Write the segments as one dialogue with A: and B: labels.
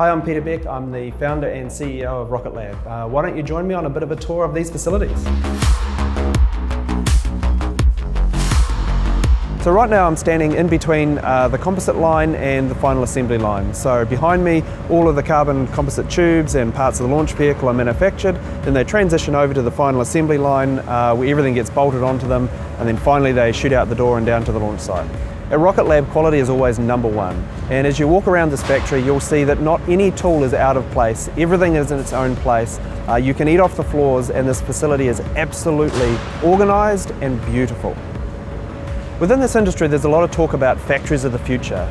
A: Hi, I'm Peter Beck. I'm the founder and CEO of Rocket Lab. Why don't you join me on a bit of a tour of these facilities? So right now I'm standing in between the composite line and the final assembly line. So behind me, all of the carbon composite tubes and parts of the launch vehicle are manufactured. Then they transition over to the final assembly line where everything gets bolted onto them, and then finally they shoot out the door and down to the launch site. At Rocket Lab, quality is always number one. And as you walk around this factory, you'll see that not any tool is out of place. Everything is in its own place. You can eat off the floors, and this facility is absolutely organised and beautiful. Within this industry, there's a lot of talk about factories of the future.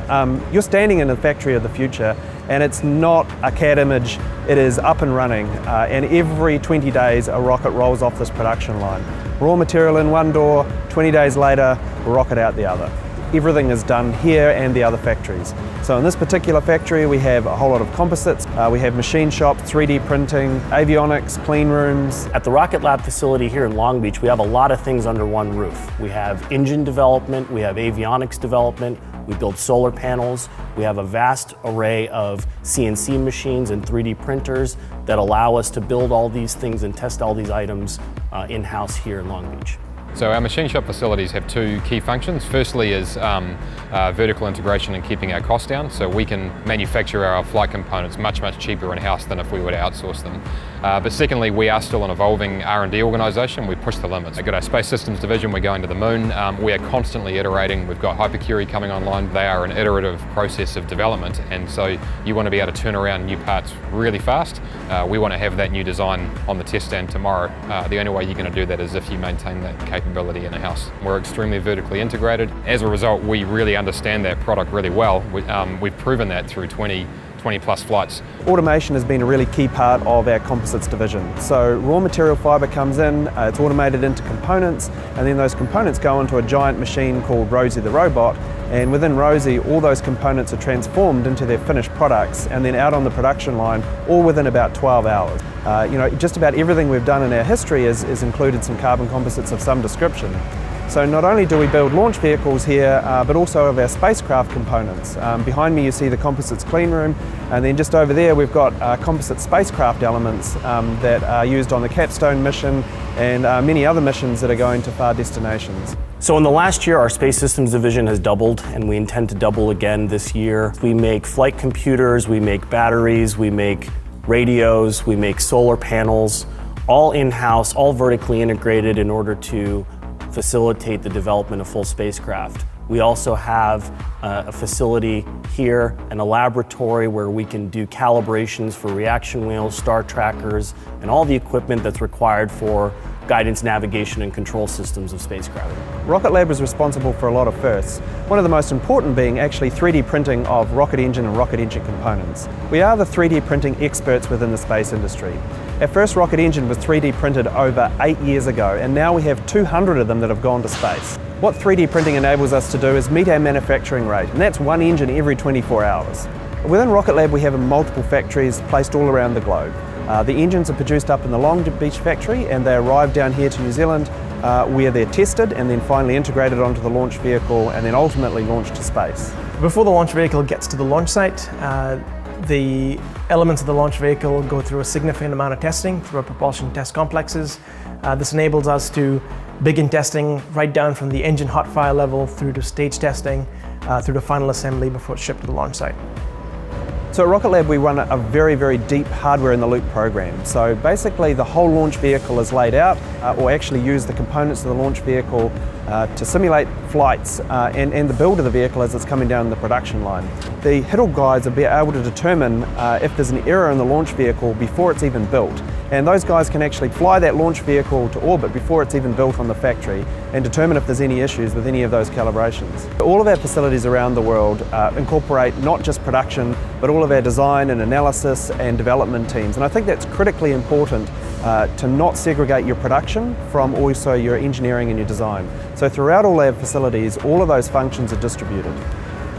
A: You're standing in a factory of the future, and it's not a CAD image, it is up and running. And every 20 days, a rocket rolls off this production line. Raw material in one door, 20 days later, rocket out the other. Everything is done here and the other factories. So in this particular factory, we have a whole lot of composites. We have machine shop, 3D printing, avionics, clean rooms.
B: At the Rocket Lab facility here in Long Beach, we have a lot of things under one roof. We have engine development, we have avionics development, we build solar panels, we have a vast array of CNC machines and 3D printers that allow us to build all these things and test all these items in-house here in Long Beach.
C: So our machine shop facilities have two key functions. Firstly is vertical integration and keeping our costs down, so we can manufacture our flight components much cheaper in-house than if we were to outsource them. But secondly, we are still an evolving R&D organisation. We push the limits. We've got our space systems division, we're going to the moon. We are constantly iterating. We've got Hypercurie coming online. They are an iterative process of development, and so you want to be able to turn around new parts really fast. We want to have that new design on the test stand tomorrow. The only way you're going to do that is if you maintain that capability in the house. We're extremely vertically integrated. As a result, we really understand that product really well. We've proven that through 20 plus flights.
A: Automation has been a really key part of our composites division. So raw material fibre comes in, it's automated into components, and then those components go into a giant machine called Rosie the robot, and within Rosie all those components are transformed into their finished products and then out on the production line all within about 12 hours. Just about everything we've done in our history has included some carbon composites of some description. So not only do we build launch vehicles here, but also of our spacecraft components. Behind me you see the composites clean room, and then just over there we've got composite spacecraft elements that are used on the Capstone mission and many other missions that are going to far destinations.
B: So in the last year, our Space Systems division has doubled, and we intend to double again this year. We make flight computers, we make batteries, we make radios, we make solar panels, all in-house, all vertically integrated in order to facilitate the development of full spacecraft. We also have a facility here and a laboratory where we can do calibrations for reaction wheels, star trackers, and all the equipment that's required for guidance, navigation, and control systems of spacecraft.
A: Rocket Lab is responsible for a lot of firsts. One of the most important being actually 3D printing of rocket engine and rocket engine components. We are the 3D printing experts within the space industry. Our first rocket engine was 3D printed over 8 years ago, and now we have 200 of them that have gone to space. What 3D printing enables us to do is meet our manufacturing rate, and that's one engine every 24 hours. Within Rocket Lab we have multiple factories placed all around the globe. The engines are produced up in the Long Beach factory, and they arrive down here to New Zealand where they're tested and then finally integrated onto the launch vehicle and then ultimately launched to space.
D: Before the launch vehicle gets to the launch site, the elements of the launch vehicle go through a significant amount of testing through our propulsion test complexes. This enables us to begin testing right down from the engine hot fire level through to stage testing, through to final assembly before it's shipped to the launch site.
A: So at Rocket Lab we run a very deep hardware in the loop program. So basically the whole launch vehicle is laid out, or actually use the components of the launch vehicle to simulate flights and the build of the vehicle as it's coming down the production line. The HITL guys will be able to determine if there's an error in the launch vehicle before it's even built. And those guys can actually fly that launch vehicle to orbit before it's even built on the factory and determine if there's any issues with any of those calibrations. All of our facilities around the world incorporate not just production, but all of our design and analysis and development teams. And I think that's critically important to not segregate your production from also your engineering and your design. So throughout all our facilities, all of those functions are distributed.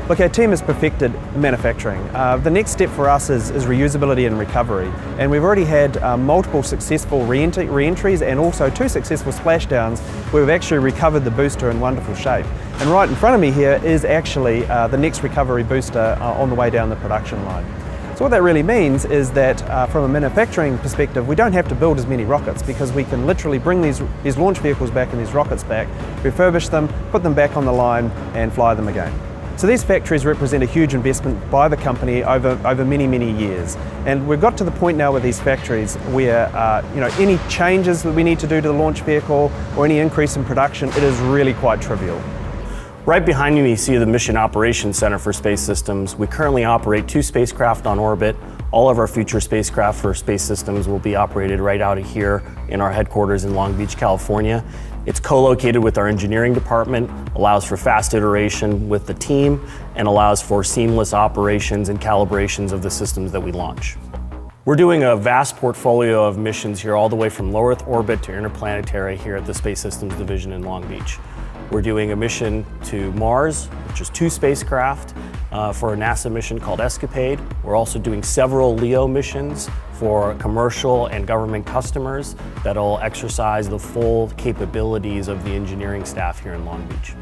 A: Look, our team has perfected manufacturing. The next step for us is reusability and recovery. And we've already had multiple successful re-entries and also 2 successful splashdowns where we've actually recovered the booster in wonderful shape. And right in front of me here is actually the next recovery booster on the way down the production line. So what that really means is that from a manufacturing perspective, we don't have to build as many rockets because we can literally bring these launch vehicles back and these rockets back, refurbish them, put them back on the line and fly them again. So these factories represent a huge investment by the company over many, many years. And we've got to the point now with these factories where any changes that we need to do to the launch vehicle or any increase in production, it is really quite trivial.
B: Right behind you see the Mission Operations Center for Space Systems. We currently operate 2 spacecraft on orbit. All of our future spacecraft for space systems will be operated right out of here in our headquarters in Long Beach, California. It's co-located with our engineering department, allows for fast iteration with the team, and allows for seamless operations and calibrations of the systems that we launch. We're doing a vast portfolio of missions here, all the way from low Earth orbit to interplanetary here at the Space Systems Division in Long Beach. We're doing a mission to Mars, which is 2 spacecraft for a NASA mission called Escapade. We're also doing several LEO missions for commercial and government customers that'll exercise the full capabilities of the engineering staff here in Long Beach.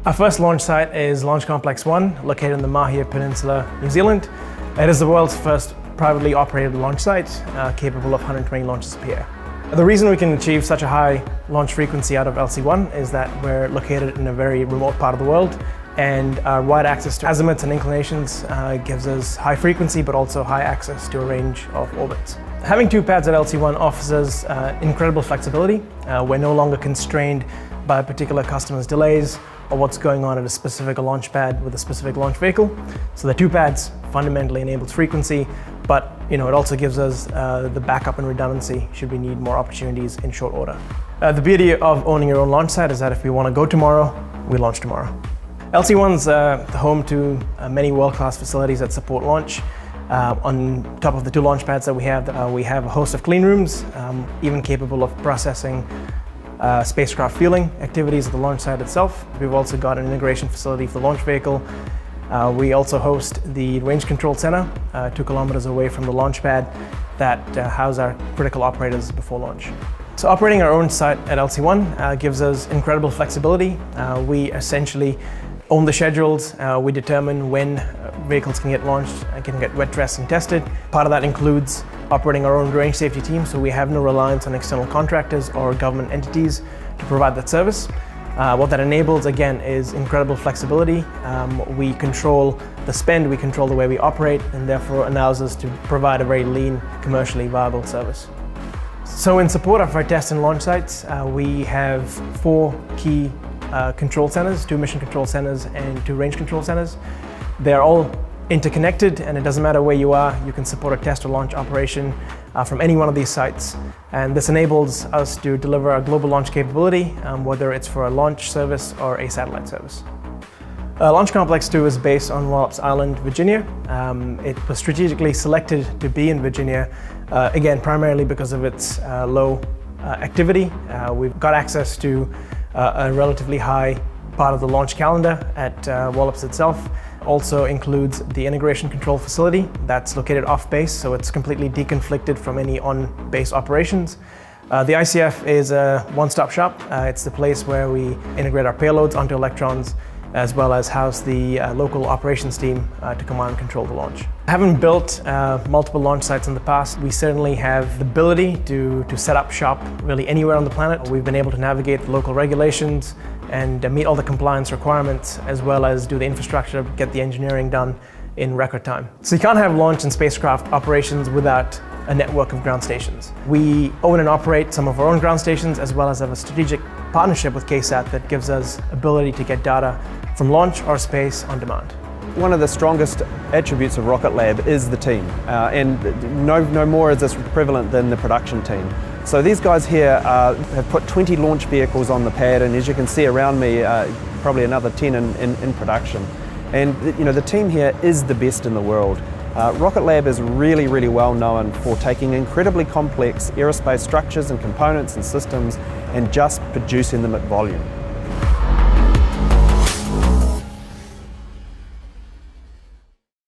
D: Our first launch site is Launch Complex 1, located in the Mahia Peninsula, New Zealand. It is the world's first privately operated launch site, capable of 120 launches per year. The reason we can achieve such a high launch frequency out of LC1 is that we're located in a very remote part of the world, and our wide access to azimuths and inclinations gives us high frequency but also high access to a range of orbits. Having 2 pads at LC1 offers us incredible flexibility. We're no longer constrained by a particular customer's delays or what's going on at a specific launch pad with a specific launch vehicle. So the 2 pads fundamentally enables frequency, but it also gives us the backup and redundancy should we need more opportunities in short order. The beauty of owning your own launch site is that if we want to go tomorrow, we launch tomorrow. LC1's the home to many world-class facilities that support launch. On top of the 2 launch pads that we have a host of clean rooms, even capable of processing spacecraft fueling activities at the launch site itself. We've also got an integration facility for the launch vehicle. We also host the Range Control Center, 2 kilometers away from the launch pad, that house our critical operators before launch. So operating our own site at LC1 gives us incredible flexibility. We essentially own the schedules. We determine when vehicles can get launched and can get wet dressed and tested. Part of that includes operating our own range safety team, so we have no reliance on external contractors or government entities to provide that service. What that enables, again, is incredible flexibility. We control the spend, we control the way we operate, and therefore allows us to provide a very lean, commercially viable service. So in support of our test and launch sites, we have 4 key control centers, 2 mission control centers and 2 range control centers. They're all interconnected, and it doesn't matter where you are, you can support a test or launch operation from any one of these sites. And this enables us to deliver a global launch capability, whether it's for a launch service or a satellite service. Launch Complex 2 is based on Wallops Island, Virginia. It was strategically selected to be in Virginia, again, primarily because of its low activity. We've got access to a relatively high part of the launch calendar at Wallops itself. Also includes the integration control facility that's located off base, so it's completely deconflicted from any on-base operations. The ICF is a one-stop shop. It's the place where we integrate our payloads onto Electrons, as well as house the local operations team to command and control the launch. Having built multiple launch sites in the past, we certainly have the ability to set up shop really anywhere on the planet. We've been able to navigate the local regulations and meet all the compliance requirements, as well as do the infrastructure, get the engineering done in record time. So you can't have launch and spacecraft operations without a network of ground stations. We own and operate some of our own ground stations, as well as have a strategic partnership with KSAT that gives us ability to get data from launch or space on demand.
A: One of the strongest attributes of Rocket Lab is the team, and no more is this prevalent than the production team. So these guys here have put 20 launch vehicles on the pad, and as you can see around me, probably another 10 in production. And the team here is the best in the world. Rocket Lab is really well known for taking incredibly complex aerospace structures and components and systems and just producing them at volume.